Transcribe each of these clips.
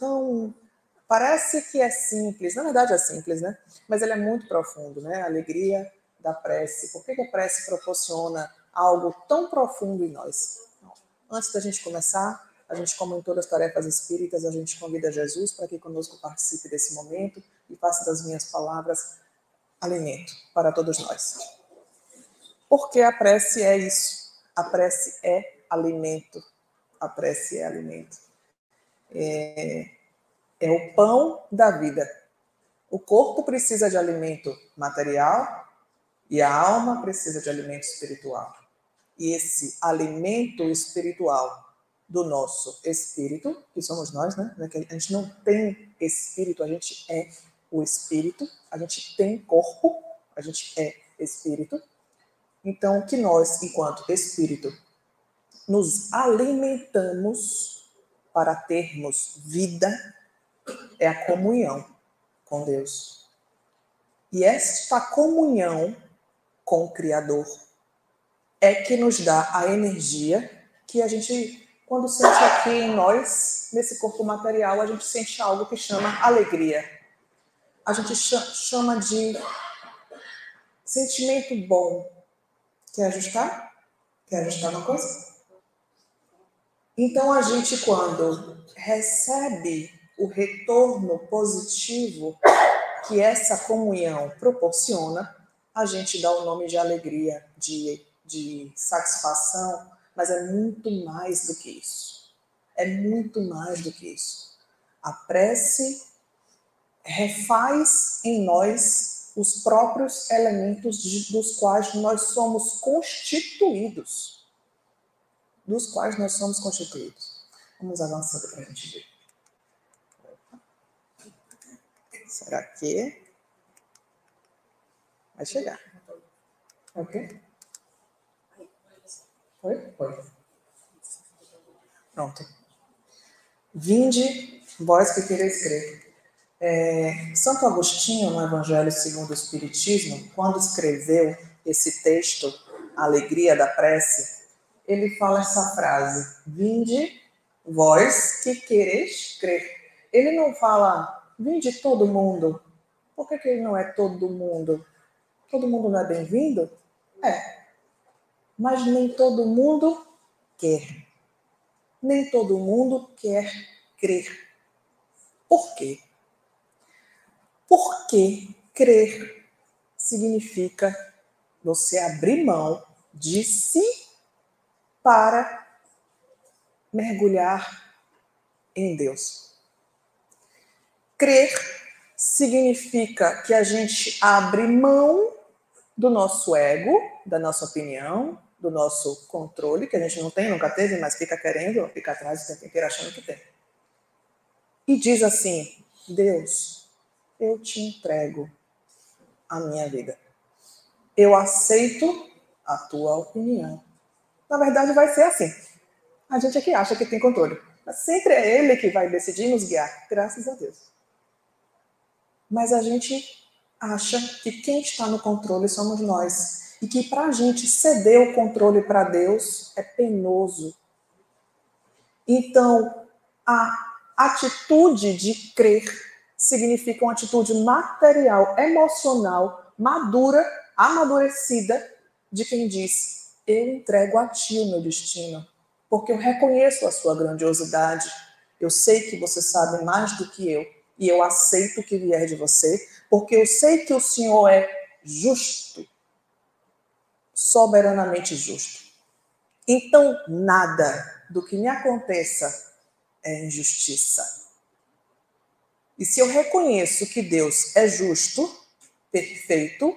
tão... Parece que é simples, na verdade é simples, né? Mas ele é muito profundo, né? A alegria da prece. Por que a prece proporciona algo tão profundo em nós? Antes da gente começar, a gente, como em todas as tarefas espíritas, a gente convida Jesus para que conosco participe desse momento e faça das minhas palavras alimento para todos nós. Porque a prece é isso. A prece é alimento. A prece é alimento. É o pão da vida. O corpo precisa de alimento material e a alma precisa de alimento espiritual. E esse alimento espiritual do nosso espírito, que somos nós, né? A gente não tem espírito, a gente é o espírito. A gente tem corpo, a gente é espírito. Então, que nós, enquanto espírito, nos alimentamos para termos vida, é a comunhão com Deus. E esta comunhão com o Criador é que nos dá a energia que a gente, quando sente aqui em nós, nesse corpo material, a gente sente algo que chama alegria. A gente chama de sentimento bom. Quer ajustar? Quer ajustar uma coisa? Então, a gente, quando recebe o retorno positivo que essa comunhão proporciona, a gente dá o nome de alegria, de satisfação, mas é muito mais do que isso. É muito mais do que isso. A prece refaz em nós os próprios elementos dos quais nós somos constituídos. Vamos avançando para a gente ver. Será que vai chegar? Ok? Foi. Pronto. Vinde, vós que quereis crer. Santo Agostinho, no Evangelho segundo o Espiritismo, quando escreveu esse texto, A Alegria da Prece, ele fala essa frase: vinde, vós que quereis crer. Ele não fala, vinde todo mundo. Por que ele não é todo mundo? Todo mundo não é bem-vindo? É. Mas nem todo mundo quer. Nem todo mundo quer crer. Por quê? Porque crer significa você abrir mão de si para mergulhar em Deus. Crer significa que a gente abre mão do nosso ego, da nossa opinião, do nosso controle, que a gente não tem, nunca teve, mas fica querendo, fica atrás, fica achando que tem. E diz assim: Deus, eu te entrego a minha vida. Eu aceito a tua opinião. Na verdade, vai ser assim. A gente é que acha que tem controle. Mas sempre é ele que vai decidir nos guiar, graças a Deus. Mas a gente acha que quem está no controle somos nós. E que para a gente ceder o controle para Deus é penoso. Então, a atitude de crer significa uma atitude material, emocional, madura, amadurecida, de quem diz: eu entrego a ti o meu destino, porque eu reconheço a sua grandiosidade, eu sei que você sabe mais do que eu, e eu aceito o que vier de você, porque eu sei que o Senhor é justo, soberanamente justo. Então, nada do que me aconteça é injustiça. E se eu reconheço que Deus é justo, perfeito,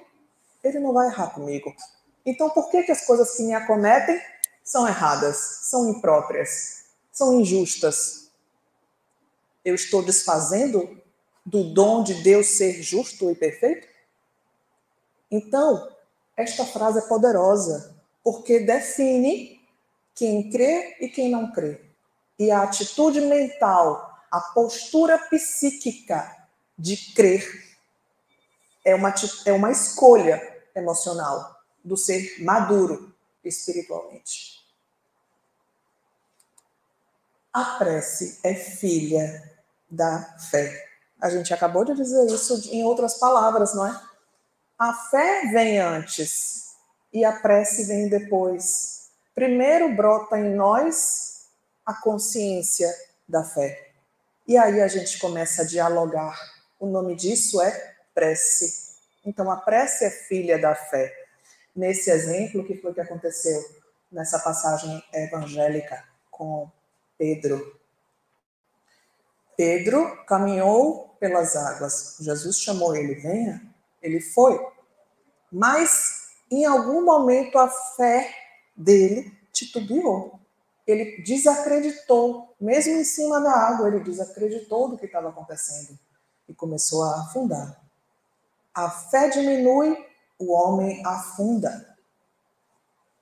ele não vai errar comigo. Então, por que as coisas que me acometem são erradas, são impróprias, são injustas? Eu estou desfazendo do dom de Deus ser justo e perfeito? Então, esta frase é poderosa, porque define quem crê e quem não crê. E a atitude mental, a postura psíquica de crer é uma escolha emocional do ser maduro espiritualmente. A prece é filha da fé. A gente acabou de dizer isso em outras palavras, não é? A fé vem antes e a prece vem depois. Primeiro brota em nós a consciência da fé. E aí a gente começa a dialogar. O nome disso é prece. Então a prece é filha da fé. Nesse exemplo, o que foi que aconteceu nessa passagem evangélica com Pedro? Pedro caminhou pelas águas. Jesus chamou ele, venha. Ele foi. Mas, em algum momento, a fé dele titubeou. Ele desacreditou. Mesmo em cima da água, ele desacreditou do que estava acontecendo. E começou a afundar. A fé diminui, o homem afunda.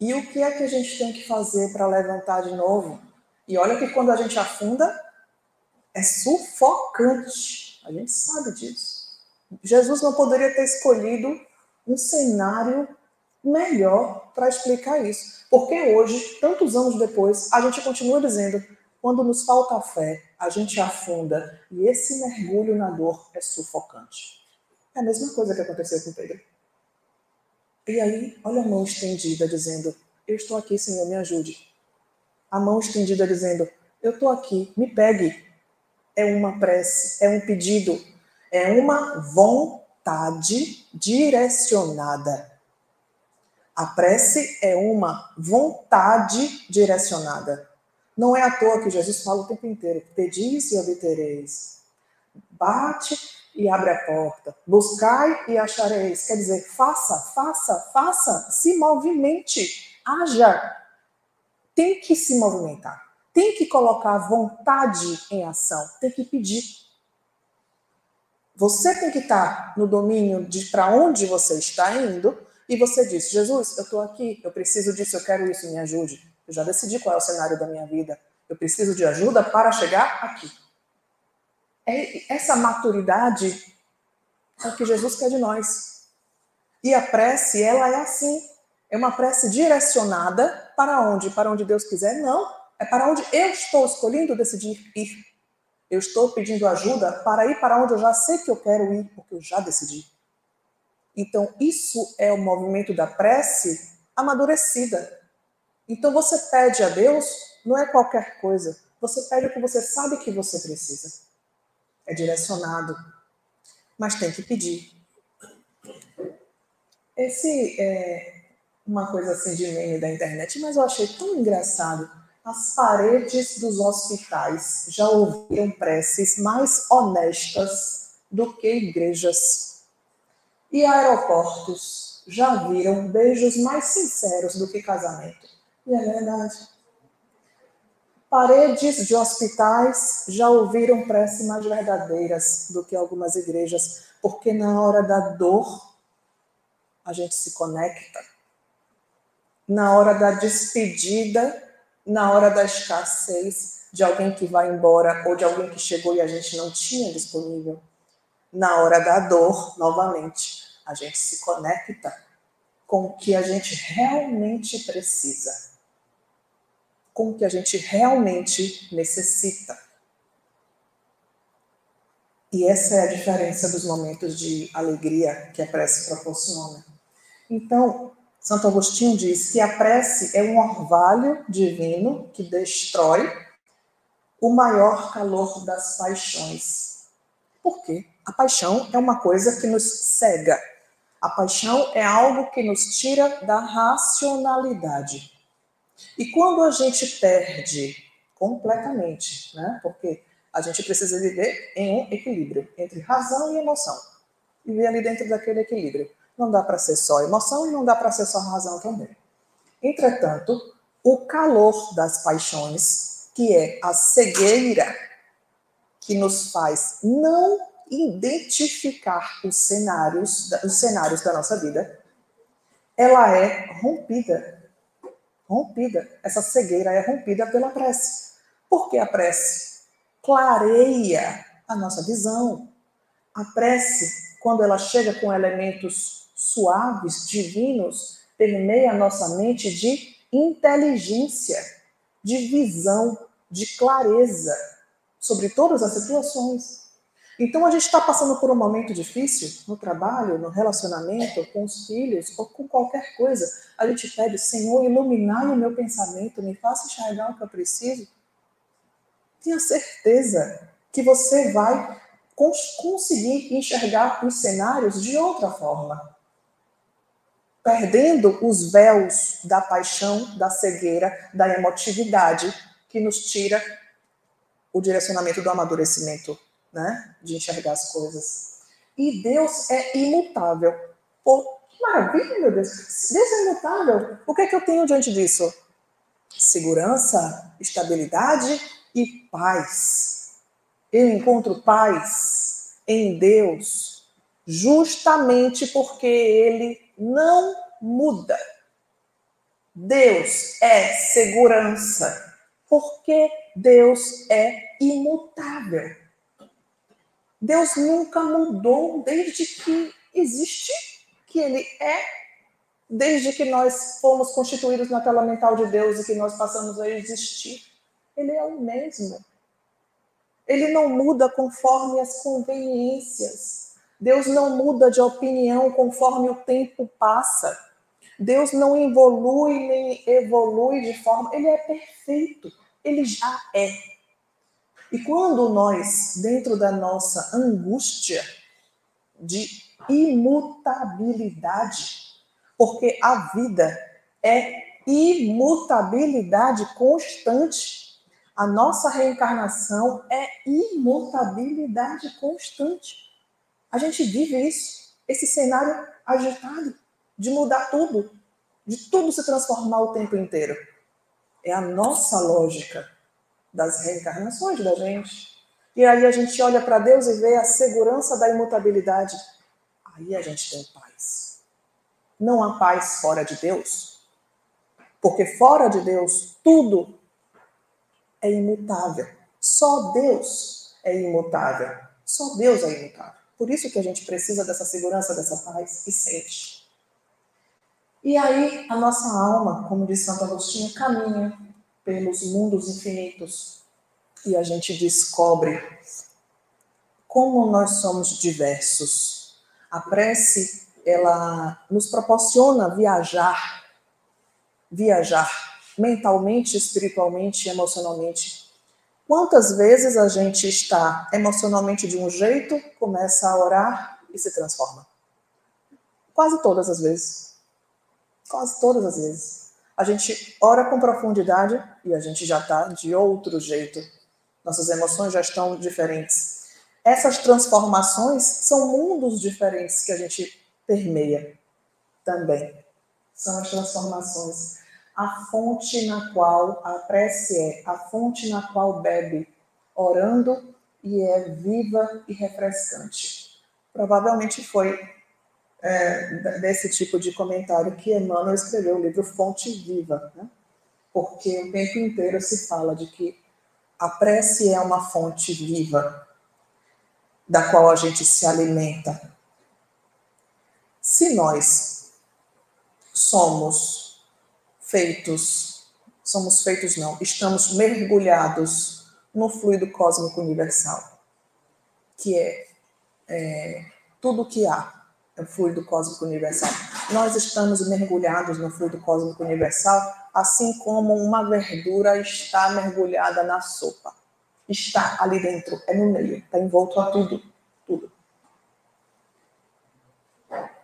E o que é que a gente tem que fazer para levantar de novo? E olha que quando a gente afunda, é sufocante. A gente sabe disso. Jesus não poderia ter escolhido um cenário melhor para explicar isso. Porque hoje, tantos anos depois, a gente continua dizendo, quando nos falta fé, a gente afunda. E esse mergulho na dor é sufocante. É a mesma coisa que aconteceu com Pedro. E aí, olha a mão estendida dizendo, eu estou aqui, Senhor, me ajude. A mão estendida dizendo, eu estou aqui, me pegue. É uma prece, é um pedido, é uma vontade direcionada. A prece é uma vontade direcionada. Não é à toa que Jesus fala o tempo inteiro, pedis e obtereis. Bate e abre a porta. Buscai e achareis. Quer dizer, faça, se movimente, haja. Tem que se movimentar. Tem que colocar a vontade em ação, tem que pedir. Você tem que estar no domínio de para onde você está indo e você diz, Jesus, eu estou aqui, eu preciso disso, eu quero isso, me ajude. Eu já decidi qual é o cenário da minha vida. Eu preciso de ajuda para chegar aqui. Essa maturidade é o que Jesus quer de nós. E a prece, ela é assim. É uma prece direcionada para onde? Para onde Deus quiser? Não. É para onde eu estou escolhendo decidir ir. Eu estou pedindo ajuda para ir para onde eu já sei que eu quero ir, porque eu já decidi. Então, isso é o movimento da prece amadurecida. Então, você pede a Deus, não é qualquer coisa. Você pede o que você sabe que você precisa. É direcionado. Mas tem que pedir. Esse é uma coisa assim de meme da internet, mas eu achei tão engraçado. As paredes dos hospitais já ouviram preces mais honestas do que igrejas. E aeroportos já viram beijos mais sinceros do que casamento. E é verdade. Paredes de hospitais já ouviram preces mais verdadeiras do que algumas igrejas, porque na hora da dor a gente se conecta. Na hora da despedida, na hora da escassez de alguém que vai embora ou de alguém que chegou e a gente não tinha disponível. Na hora da dor, novamente, a gente se conecta com o que a gente realmente precisa, com o que a gente realmente necessita. E essa é a diferença dos momentos de alegria que a prece proporciona. Então, Santo Agostinho diz que a prece é um orvalho divino que destrói o maior calor das paixões. Por quê? A paixão é uma coisa que nos cega. A paixão é algo que nos tira da racionalidade. E quando a gente perde completamente, né? Porque a gente precisa viver em um equilíbrio entre razão e emoção. Viver ali dentro daquele equilíbrio. Não dá para ser só emoção e não dá para ser só razão também. Entretanto, o calor das paixões, que é a cegueira que nos faz não identificar os cenários da nossa vida, ela é rompida. Rompida. Essa cegueira é rompida pela prece. Porque a prece clareia a nossa visão. A prece, quando ela chega com elementos suaves, divinos, permeia a nossa mente de inteligência, de visão, de clareza. sobre todas as situações. Então, a gente está passando por um momento difícil no trabalho, no relacionamento, com os filhos ou com qualquer coisa. A gente pede, Senhor, iluminai o meu pensamento, me faça enxergar o que eu preciso. Tenha certeza que você vai conseguir enxergar os cenários de outra forma. Perdendo os véus da paixão, da cegueira, da emotividade, que nos tira o direcionamento do amadurecimento, né? De enxergar as coisas. E Deus é imutável. Pô, que maravilha, meu Deus. Deus é imutável. O que é que eu tenho diante disso? Segurança, estabilidade e paz. Eu encontro paz em Deus justamente porque Ele não muda. Deus é segurança porque Deus é imutável. Deus nunca mudou desde que existe, que Ele é, desde que nós fomos constituídos na tela mental de Deus e que nós passamos a existir. Ele é o mesmo. Ele não muda conforme as conveniências. Deus não muda de opinião conforme o tempo passa. Deus não evolui nem evolui de forma... Ele é perfeito. Ele já é. E quando nós, dentro da nossa angústia de imutabilidade, porque a vida é imutabilidade constante, a nossa reencarnação é imutabilidade constante. A gente vive isso, esse cenário agitado, de mudar tudo, de tudo se transformar o tempo inteiro. É a nossa lógica das reencarnações da gente. E aí a gente olha para Deus e vê a segurança da imutabilidade. Aí a gente tem paz. Não há paz fora de Deus, porque fora de Deus tudo é imutável. Só Deus é imutável. Só Deus é imutável. Por isso que a gente precisa dessa segurança, dessa paz e sente. E aí a nossa alma, como diz Santo Agostinho, caminha pelos mundos infinitos e a gente descobre como nós somos diversos. A prece, ela nos proporciona viajar mentalmente, espiritualmente e emocionalmente. Quantas vezes a gente está emocionalmente de um jeito, começa a orar e se transforma? Quase todas as vezes. Quase todas as vezes. A gente ora com profundidade e a gente já está de outro jeito. Nossas emoções já estão diferentes. Essas transformações são mundos diferentes que a gente permeia também. São as transformações. A fonte na qual a prece é, a fonte na qual bebe, orando e é viva e refrescante. Provavelmente foi desse tipo de comentário que Emmanuel escreveu o livro Fonte Viva, né? Porque o tempo inteiro se fala de que a prece é uma fonte viva, da qual a gente se alimenta. Se nós estamos mergulhados no fluido cósmico universal, que é tudo que há, é o fluido cósmico universal. Nós estamos mergulhados no fluido cósmico universal, assim como uma verdura está mergulhada na sopa. Está ali dentro, é no meio, está envolto a tudo.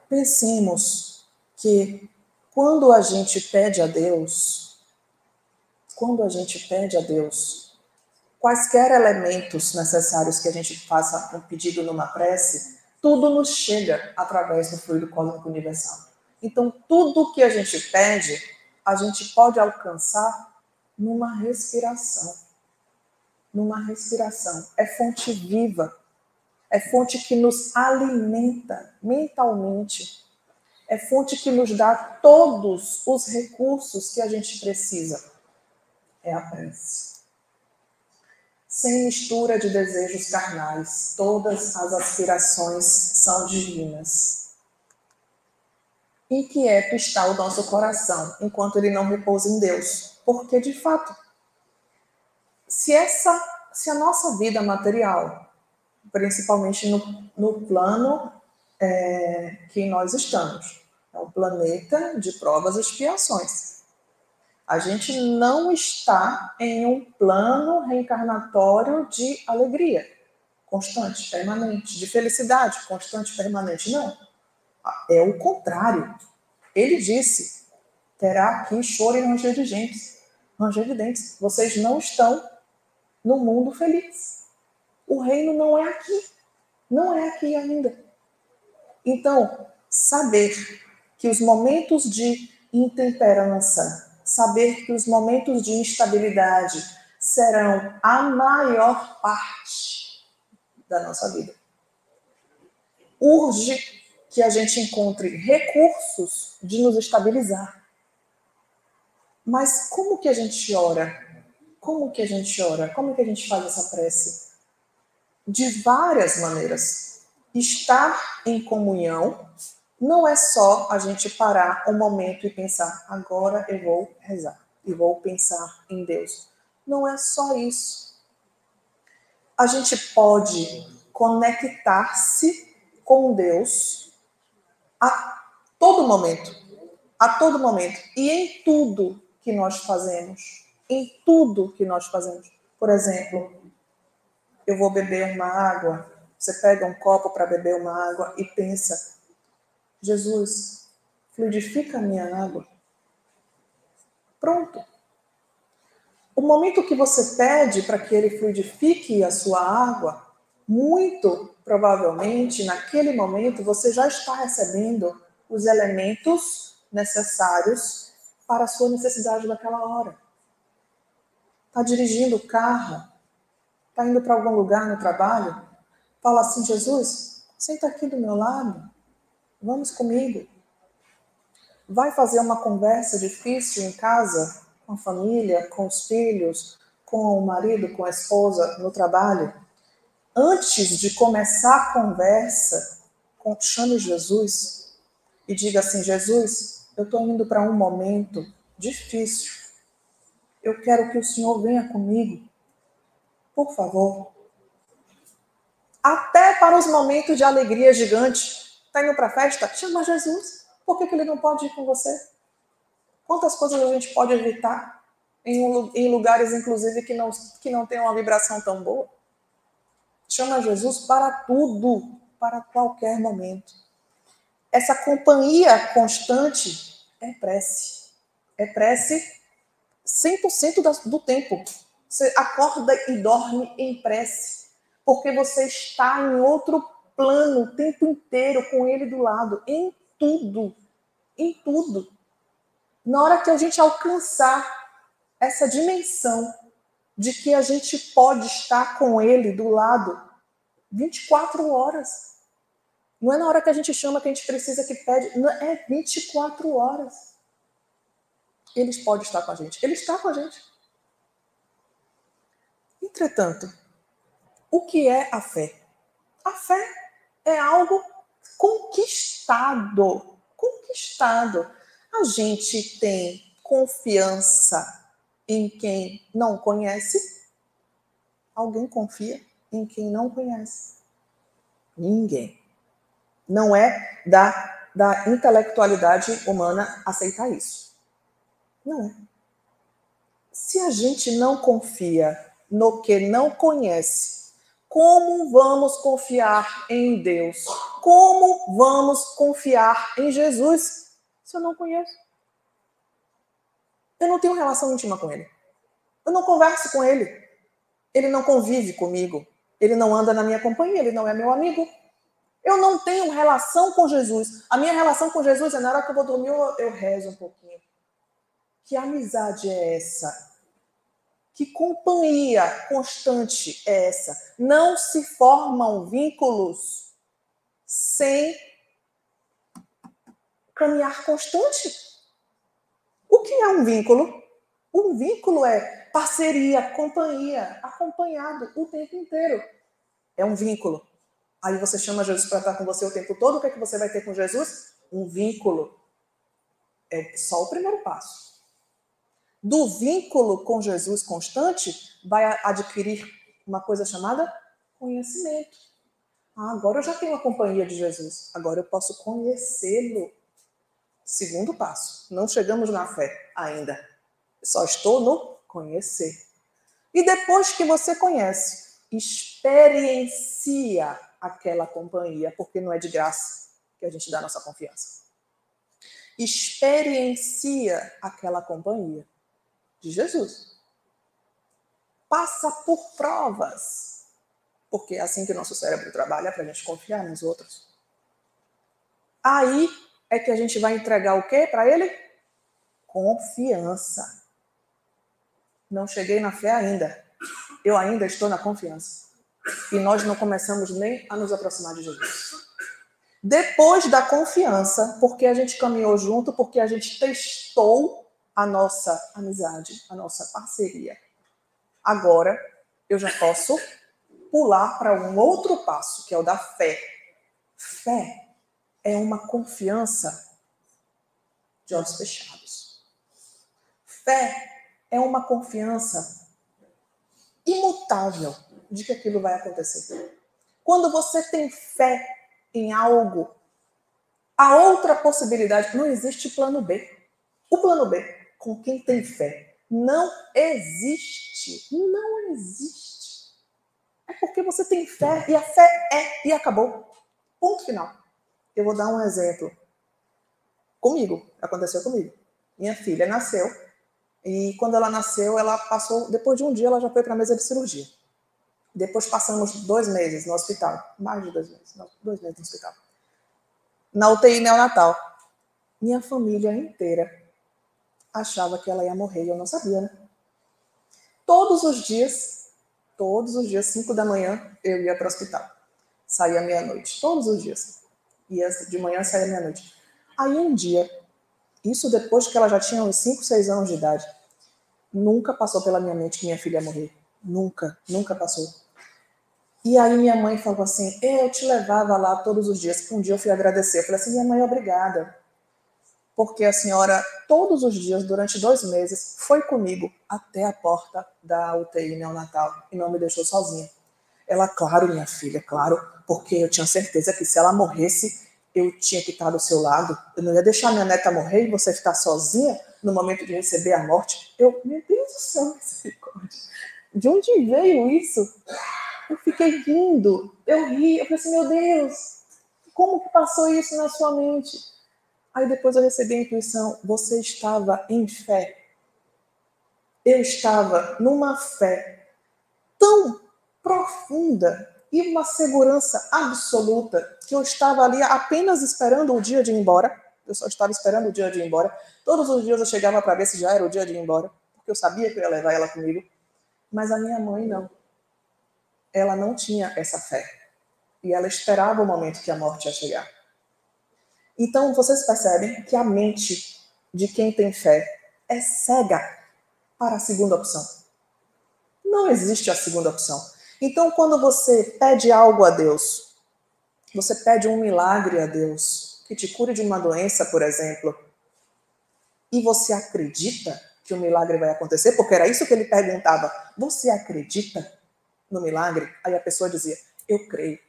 Pensemos que quando a gente pede a Deus, quaisquer elementos necessários que a gente faça um pedido numa prece, tudo nos chega através do fluido cósmico universal. Então, tudo que a gente pede, a gente pode alcançar numa respiração. Numa respiração. É fonte viva. É fonte que nos alimenta mentalmente. É fonte que nos dá todos os recursos que a gente precisa. É a prece. Sem mistura de desejos carnais, todas as aspirações são divinas. Inquieto está o nosso coração, enquanto ele não repousa em Deus. Porque, de fato, se se a nossa vida material, principalmente no plano que nós estamos, é um planeta de provas e expiações. A gente não está em um plano reencarnatório de alegria constante, permanente, de felicidade constante, permanente. Não. É o contrário. Ele disse, terá aqui choro e ranger de dentes. Ranger de dentes. Vocês não estão no mundo feliz. O reino não é aqui. Não é aqui ainda. Então, saber que os momentos de intemperança, saber que os momentos de instabilidade serão a maior parte da nossa vida. Urge que a gente encontre recursos de nos estabilizar. Mas como que a gente ora? Como que a gente ora? Como que a gente faz essa prece? De várias maneiras. Estar em comunhão não é só a gente parar um momento e pensar, agora eu vou rezar e vou pensar em Deus. Não é só isso. A gente pode conectar-se com Deus a todo momento. A todo momento. E em tudo que nós fazemos. Em tudo que nós fazemos. Por exemplo, eu vou beber uma água. Você pega um copo para beber uma água e pensa, Jesus, fluidifica a minha água. Pronto. O momento que você pede para que ele fluidifique a sua água, muito provavelmente, naquele momento, você já está recebendo os elementos necessários para a sua necessidade daquela hora. Está dirigindo o carro, está indo para algum lugar no trabalho, fala assim, Jesus, senta aqui do meu lado, vamos comigo. Vai fazer uma conversa difícil em casa, com a família, com os filhos, com o marido, com a esposa, no trabalho. Antes de começar a conversa, chame Jesus e diga assim, Jesus, eu estou indo para um momento difícil. Eu quero que o Senhor venha comigo. Por favor. Até para os momentos de alegria gigante. Está indo para a festa? Chama Jesus. Por que ele não pode ir com você? Quantas coisas a gente pode evitar em lugares, inclusive, que não tem uma vibração tão boa? Chama Jesus para tudo, para qualquer momento. Essa companhia constante é prece. É prece 100% do tempo. Você acorda e dorme em prece, porque você está em outro plano o tempo inteiro com ele do lado, em tudo. Em tudo. Na hora que a gente alcançar essa dimensão de que a gente pode estar com ele do lado 24 horas. Não é na hora que a gente chama, que a gente precisa, que pede. Não, é 24 horas. Ele pode estar com a gente. Ele está com a gente. Entretanto, o que é a fé? A fé é algo conquistado. Conquistado. A gente tem confiança em quem não conhece? Alguém confia em quem não conhece? Ninguém. Não é da intelectualidade humana aceitar isso. Não é. Se a gente não confia no que não conhece, como vamos confiar em Deus? Como vamos confiar em Jesus se eu não conheço? Eu não tenho relação íntima com ele. Eu não converso com ele. Ele não convive comigo. Ele não anda na minha companhia. Ele não é meu amigo. Eu não tenho relação com Jesus. A minha relação com Jesus é na hora que eu vou dormir, eu rezo um pouquinho. Que amizade é essa? Que companhia constante é essa? Não se formam vínculos sem caminhar constante. O que é um vínculo? Um vínculo é parceria, companhia, acompanhado o tempo inteiro. É um vínculo. Aí você chama Jesus para estar com você o tempo todo. O que é que você vai ter com Jesus? Um vínculo. É só o primeiro passo. Do vínculo com Jesus constante, vai adquirir uma coisa chamada conhecimento. Agora eu já tenho a companhia de Jesus, agora eu posso conhecê-lo. Segundo passo, não chegamos na fé ainda, só estou no conhecer. E depois que você conhece, experiencia aquela companhia, porque não é de graça que a gente dá a nossa confiança. Experiencia aquela companhia de Jesus. Passa por provas, porque é assim que o nosso cérebro trabalha, para a gente confiar nos outros. Aí é que a gente vai entregar o quê para ele? Confiança. Não cheguei na fé ainda. Eu ainda estou na confiança. E nós não começamos nem a nos aproximar de Jesus. Depois da confiança, porque a gente caminhou junto, porque a gente testou a nossa amizade, a nossa parceria. Agora, eu já posso pular para um outro passo, que é o da fé. Fé é uma confiança de olhos fechados. Fé é uma confiança imutável de que aquilo vai acontecer. Quando você tem fé em algo, a outra possibilidade, não existe plano B. O plano B, com quem tem fé, não existe. Não existe. É porque você tem fé e a fé é e acabou. Ponto final. Eu vou dar um exemplo. Comigo, aconteceu comigo. Minha filha nasceu e quando ela nasceu, ela passou, depois de um dia, ela já foi para a mesa de cirurgia. Depois passamos 2 meses no hospital, mais de 2 meses, 2 meses no hospital. Na UTI neonatal. Minha família inteira achava que ela ia morrer e eu não sabia, né? Todos os dias, 5 da manhã, eu ia para o hospital. Saía meia-noite, todos os dias. Ia de manhã, saía meia-noite. Aí um dia, isso depois que ela já tinha uns 5, 6 anos de idade, nunca passou pela minha mente que minha filha ia morrer. Nunca passou. E aí minha mãe falou assim, eu te levava lá todos os dias. Um dia eu fui agradecer. Eu falei assim, minha mãe, obrigada. Porque a senhora, todos os dias, durante 2 meses, foi comigo até a porta da UTI neonatal e não me deixou sozinha. Ela, claro, minha filha, claro, porque eu tinha certeza que se ela morresse, eu tinha que estar do seu lado. Eu não ia deixar minha neta morrer e você ficar sozinha no momento de receber a morte. Eu, meu Deus do céu, misericórdia. De onde veio isso? Eu fiquei rindo. Eu ri. Eu falei assim, meu Deus, como que passou isso na sua mente? Aí depois eu recebi a intuição, você estava em fé. Eu estava numa fé tão profunda e uma segurança absoluta que eu estava ali apenas esperando o dia de ir embora. Eu só estava esperando o dia de ir embora. Todos os dias eu chegava para ver se já era o dia de ir embora, porque eu sabia que eu ia levar ela comigo. Mas a minha mãe não. Ela não tinha essa fé. E ela esperava o momento que a morte ia chegar. Então, vocês percebem que a mente de quem tem fé é cega para a segunda opção. Não existe a segunda opção. Então, quando você pede algo a Deus, você pede um milagre a Deus, que te cure de uma doença, por exemplo, e você acredita que o milagre vai acontecer, porque era isso que ele perguntava, você acredita no milagre? Aí a pessoa dizia, eu creio.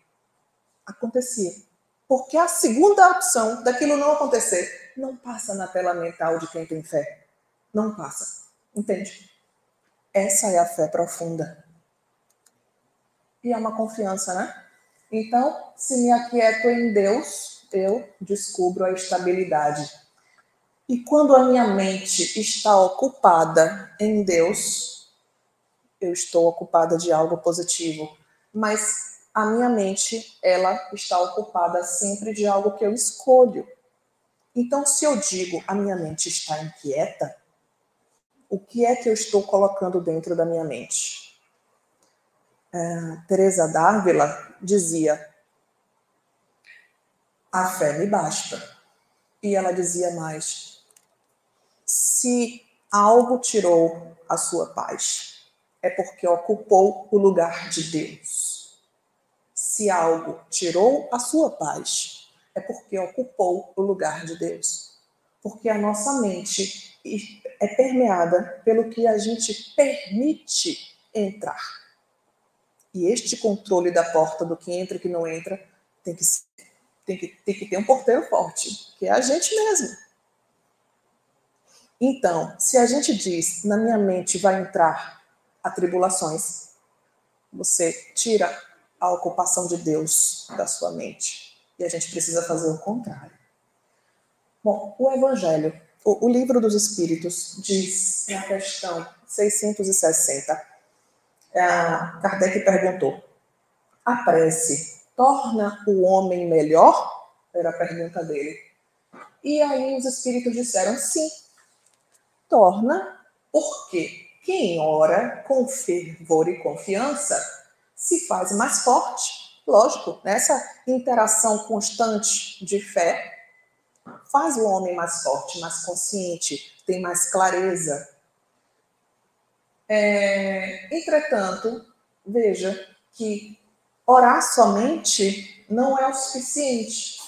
Acontecia. Porque a segunda opção daquilo não acontecer não passa na tela mental de quem tem fé. Não passa. Entende? Essa é a fé profunda. E é uma confiança, né? Então, se me aquieto em Deus, eu descubro a estabilidade. E quando a minha mente está ocupada em Deus, eu estou ocupada de algo positivo. Mas a minha mente, ela está ocupada sempre de algo que eu escolho. Então, se eu digo, a minha mente está inquieta, o que é que eu estou colocando dentro da minha mente? Teresa d'Ávila dizia, a fé me basta. E ela dizia mais, se algo tirou a sua paz, é porque ocupou o lugar de Deus. Se algo tirou a sua paz, é porque ocupou o lugar de Deus. Porque a nossa mente é permeada pelo que a gente permite entrar. E este controle da porta do que entra e que não entra tem que ter um porteiro forte, que é a gente mesmo. Então, se a gente diz, na minha mente vai entrar atribulações, você tira a ocupação de Deus da sua mente. E a gente precisa fazer o contrário. Bom, o Evangelho, o Livro dos Espíritos, diz na questão 660, Kardec perguntou, a prece torna o homem melhor? Era a pergunta dele. E aí os espíritos disseram sim, torna, porque quem ora com fervor e confiança se faz mais forte. Lógico, nessa interação constante de fé, faz o homem mais forte, mais consciente, tem mais clareza. Entretanto, veja que orar somente não é o suficiente.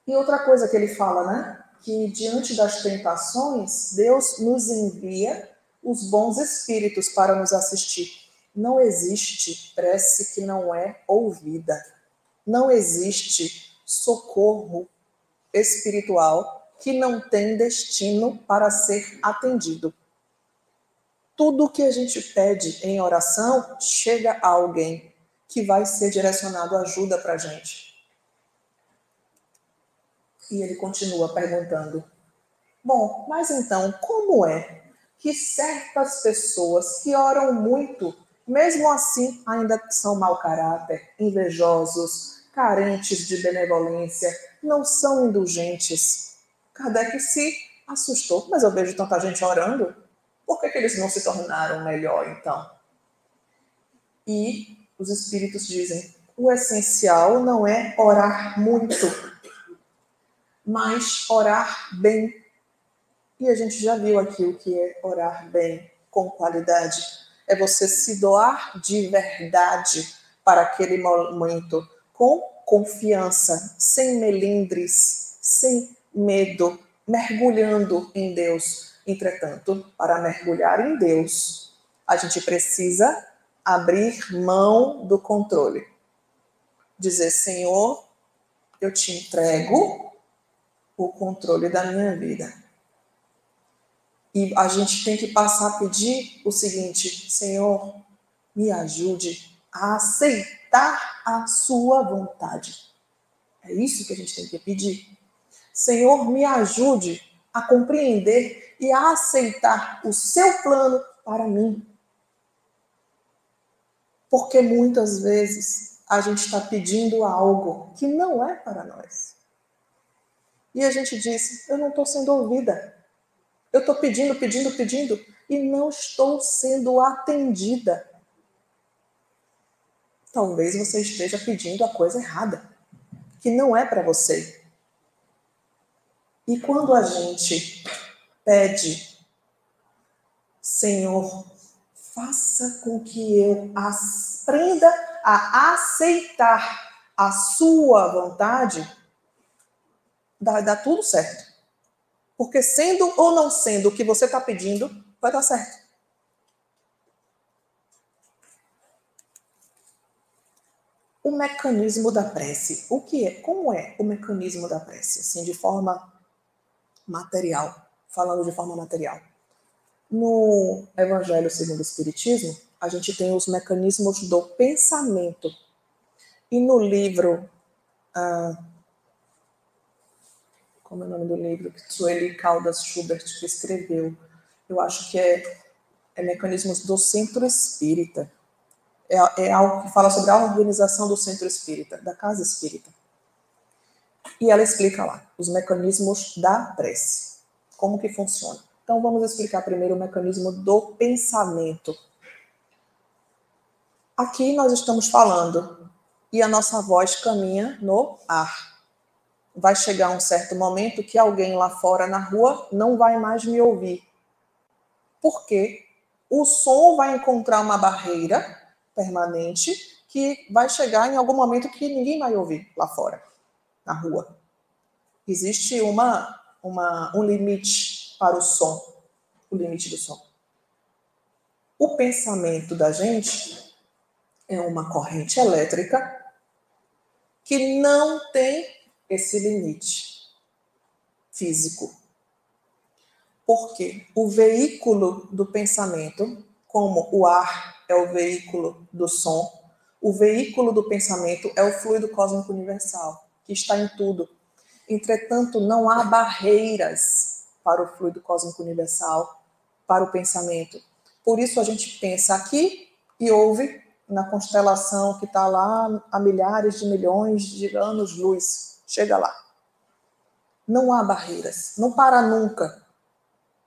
E outra coisa que ele fala, né? Que diante das tentações, Deus nos envia os bons espíritos para nos assistir. Não existe prece que não é ouvida. Não existe socorro espiritual que não tem destino para ser atendido. Tudo que a gente pede em oração chega a alguém que vai ser direcionado ajuda para a gente. E ele continua perguntando, bom, mas então como é que certas pessoas que oram muito, mesmo assim ainda são mau caráter, invejosos, carentes de benevolência, não são indulgentes? Kardec se assustou, mas eu vejo tanta gente orando, por que eles não se tornaram melhor então? E os espíritos dizem, o essencial não é orar muito, mas orar bem. E a gente já viu aqui o que é orar bem, com qualidade. É você se doar de verdade para aquele momento, com confiança, sem melindres, sem medo, mergulhando em Deus. Entretanto, para mergulhar em Deus, a gente precisa abrir mão do controle. Dizer, Senhor, eu te entrego o controle da minha vida. E a gente tem que passar a pedir o seguinte, Senhor, me ajude a aceitar a sua vontade. É isso que a gente tem que pedir. Senhor, me ajude a compreender e a aceitar o seu plano para mim. Porque muitas vezes a gente está pedindo algo que não é para nós. E a gente diz, eu não estou sendo ouvida. Eu estou pedindo e não estou sendo atendida. Talvez você esteja pedindo a coisa errada, que não é para você. E quando a gente pede, Senhor, faça com que eu aprenda a aceitar a sua vontade, dá tudo certo. Porque sendo ou não sendo o que você está pedindo, vai dar certo. O mecanismo da prece. O que é? Como é o mecanismo da prece? Assim, de forma material. Falando de forma material. No Evangelho segundo o Espiritismo, a gente tem os mecanismos do pensamento. E no livro... como é o nome do livro? Que Sueli Caldas Schubert que escreveu. Eu acho que é Mecanismos do Centro Espírita. É algo que fala sobre a organização do Centro Espírita, da Casa Espírita. E ela explica lá os mecanismos da prece. Como que funciona. Então vamos explicar primeiro o mecanismo do pensamento. Aqui nós estamos falando e a nossa voz caminha no ar. Vai chegar um certo momento que alguém lá fora na rua não vai mais me ouvir. Porque o som vai encontrar uma barreira permanente que vai chegar em algum momento que ninguém vai ouvir lá fora, na rua. Existe um limite para o som, o limite do som. O pensamento da gente é uma corrente elétrica que não tem esse limite físico. Porque o veículo do pensamento, como o ar é o veículo do som, o veículo do pensamento é o fluido cósmico universal, que está em tudo. Entretanto, não há barreiras para o fluido cósmico universal, para o pensamento. Por isso a gente pensa aqui e ouve na constelação que está lá a milhares de milhões de anos-luz. Chega lá. Não há barreiras, não para nunca.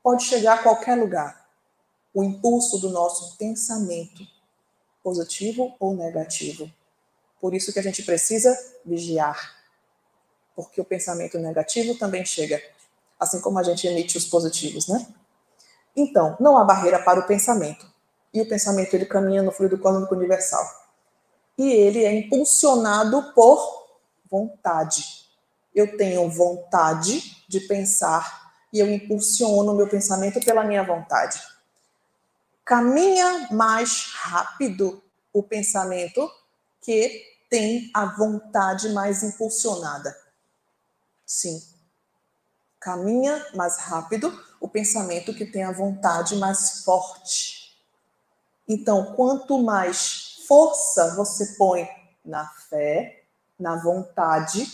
Pode chegar a qualquer lugar. O impulso do nosso pensamento, positivo ou negativo. Por isso que a gente precisa vigiar. Porque o pensamento negativo também chega. Assim como a gente emite os positivos, né? Então, não há barreira para o pensamento. E o pensamento, ele caminha no fluido cósmico universal. E ele é impulsionado por vontade. Eu tenho vontade de pensar e eu impulsiono o meu pensamento pela minha vontade. Caminha mais rápido o pensamento que tem a vontade mais impulsionada. Sim. Caminha mais rápido o pensamento que tem a vontade mais forte. Então, quanto mais força você põe na fé, na vontade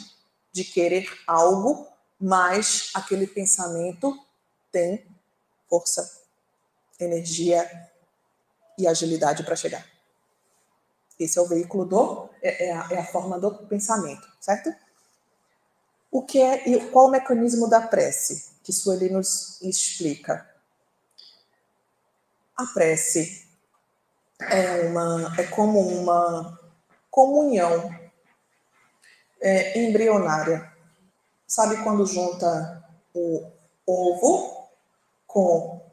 de querer algo, mais aquele pensamento tem força, energia e agilidade para chegar. Esse é o veículo é a forma do pensamento, certo? O que é e qual o mecanismo da prece que Sueli nos explica? A prece é como uma comunhão embrionária. Sabe quando junta o ovo com...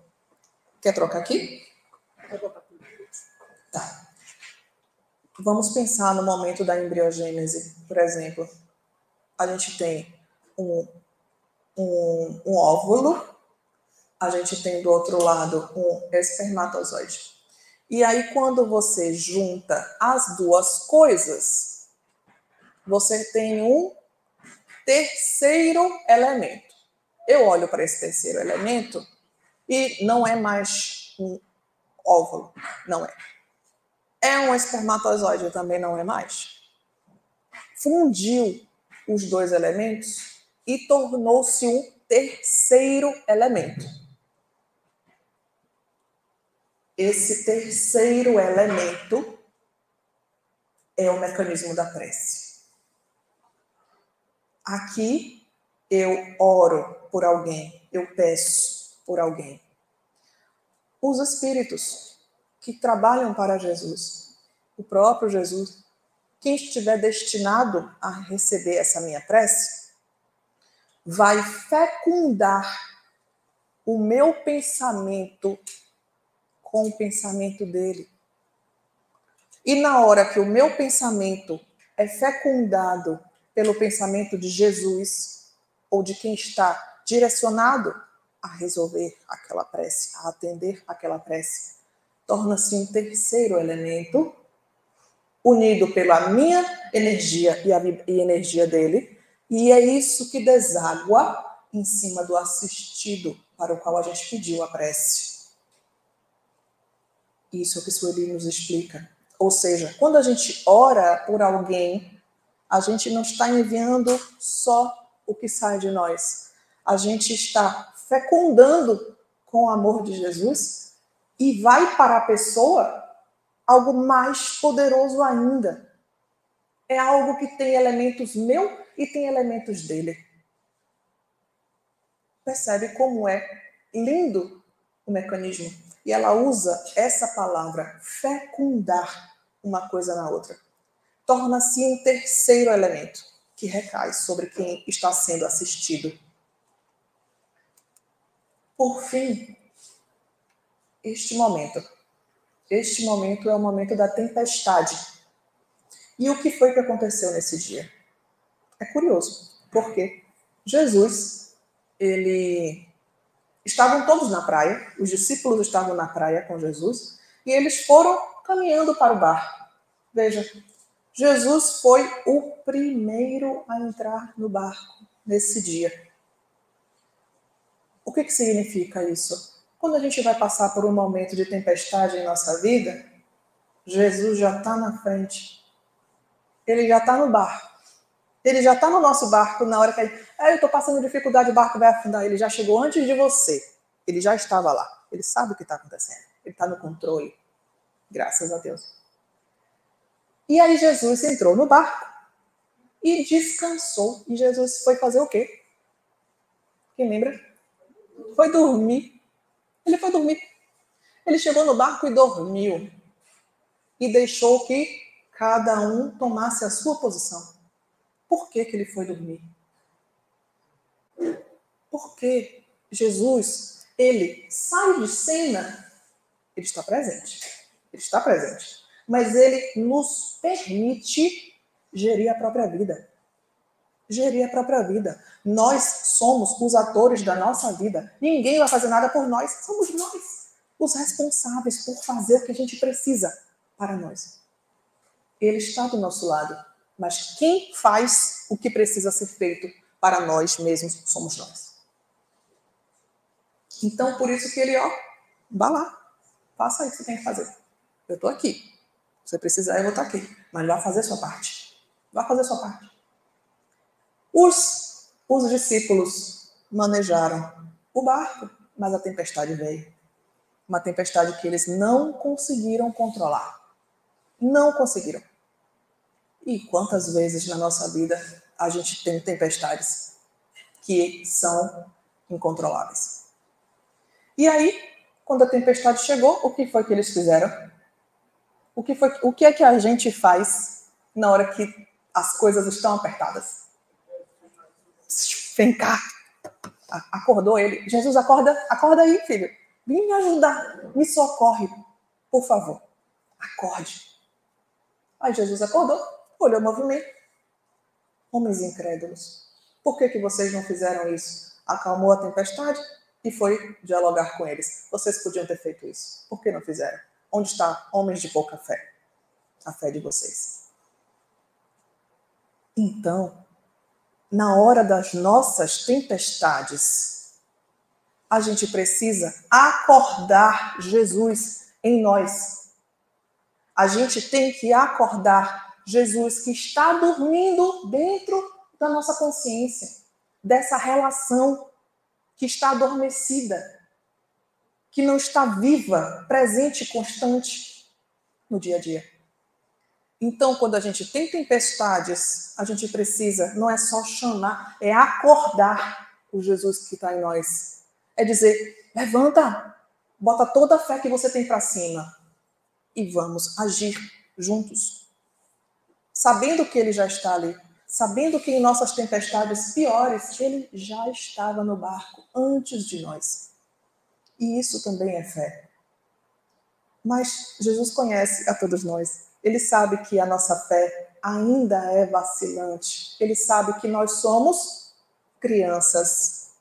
Quer trocar aqui? Tá. Vamos pensar no momento da embriogênese, por exemplo. A gente tem um óvulo, a gente tem do outro lado um espermatozoide. E aí, quando você junta as duas coisas, você tem um terceiro elemento. Eu olho para esse terceiro elemento e não é mais um óvulo, não é. É um espermatozoide, também não é mais. Fundiu os dois elementos e tornou-se um terceiro elemento. Esse terceiro elemento é o mecanismo da prece. Aqui eu oro por alguém, eu peço por alguém. Os espíritos que trabalham para Jesus, o próprio Jesus, quem estiver destinado a receber essa minha prece, vai fecundar o meu pensamento com o pensamento dele. E na hora que o meu pensamento é fecundado pelo pensamento de Jesus, ou de quem está direcionado a resolver aquela prece, a atender aquela prece, torna-se um terceiro elemento, unido pela minha energia e a energia dele, e é isso que deságua em cima do assistido para o qual a gente pediu a prece. Isso é o que Sueli nos explica. Ou seja, quando a gente ora por alguém, a gente não está enviando só o que sai de nós. A gente está fecundando com o amor de Jesus e vai para a pessoa algo mais poderoso ainda. É algo que tem elementos meu e tem elementos dele. Percebe como é lindo o mecanismo? E ela usa essa palavra, fecundar uma coisa na outra. Torna-se um terceiro elemento que recai sobre quem está sendo assistido. Por fim, este momento é o momento da tempestade. E o que foi que aconteceu nesse dia? É curioso, porque Jesus, estavam todos na praia, os discípulos estavam na praia com Jesus, e eles foram caminhando para o bar. Veja, Jesus foi o primeiro a entrar no barco nesse dia. O que significa isso? Quando a gente vai passar por um momento de tempestade em nossa vida, Jesus já está na frente. Ele já está no barco. Ele já está no nosso barco na hora que eu estou passando dificuldade, o barco vai afundar. Ele já chegou antes de você. Ele já estava lá. Ele sabe o que está acontecendo. Ele está no controle. Graças a Deus. E aí Jesus entrou no barco e descansou. E Jesus foi fazer o quê? Quem lembra? Foi dormir. Ele foi dormir. Ele chegou no barco e dormiu. E deixou que cada um tomasse a sua posição. Por que ele foi dormir? Porque Jesus, ele sai de cena, ele está presente. Ele está presente. Mas ele nos permite gerir a própria vida. Gerir a própria vida. Nós somos os atores da nossa vida. Ninguém vai fazer nada por nós. Somos nós os responsáveis por fazer o que a gente precisa para nós. Ele está do nosso lado. Mas quem faz o que precisa ser feito para nós mesmos somos nós. Então, por isso que ele, vá lá. Faça aí o que você tem que fazer. Eu estou aqui. Se você precisar, eu vou estar aqui. Mas vá fazer a sua parte. Vá fazer a sua parte. Os discípulos manejaram o barco, mas a tempestade veio. Uma tempestade que eles não conseguiram controlar. Não conseguiram. E quantas vezes na nossa vida a gente tem tempestades que são incontroláveis. E aí, quando a tempestade chegou, o que foi que eles fizeram? O que é que a gente faz na hora que as coisas estão apertadas? Vem cá. Acordou ele. Jesus, acorda aí, filho. Vem me ajudar. Me socorre, por favor. Acorde. Aí Jesus acordou, olhou o movimento. Homens incrédulos, por que vocês não fizeram isso? Acalmou a tempestade e foi dialogar com eles. Vocês podiam ter feito isso. Por que não fizeram? Onde está homens de pouca fé? A fé de vocês. Então, na hora das nossas tempestades, a gente precisa acordar Jesus em nós. A gente tem que acordar Jesus que está dormindo dentro da nossa consciência, dessa relação que está adormecida, que não está viva, presente e constante no dia a dia. Então, quando a gente tem tempestades, a gente precisa, não é só chamar, é acordar o Jesus que está em nós. É dizer, levanta, bota toda a fé que você tem para cima e vamos agir juntos. Sabendo que ele já está ali, sabendo que em nossas tempestades piores, ele já estava no barco antes de nós. E isso também é fé. Mas Jesus conhece a todos nós. Ele sabe que a nossa fé ainda é vacilante. Ele sabe que nós somos crianças.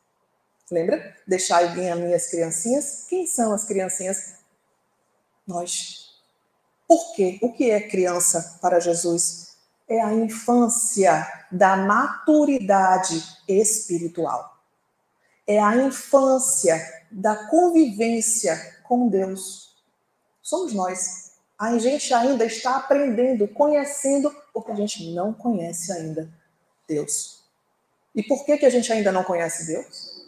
Lembra? Deixai vir as minhas criancinhas. Quem são as criancinhas? Nós. Por quê? O que é criança para Jesus? É a infância da maturidade espiritual. É a infância da convivência com Deus. Somos nós. A gente ainda está aprendendo, conhecendo, porque a gente não conhece ainda Deus. E por que a gente ainda não conhece Deus?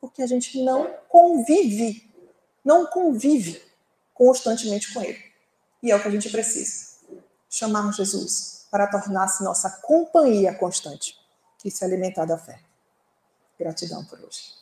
Porque a gente não convive constantemente com Ele. E é o que a gente precisa. Chamar Jesus para tornar-se nossa companhia constante e se alimentar da fé. Gratidão por hoje.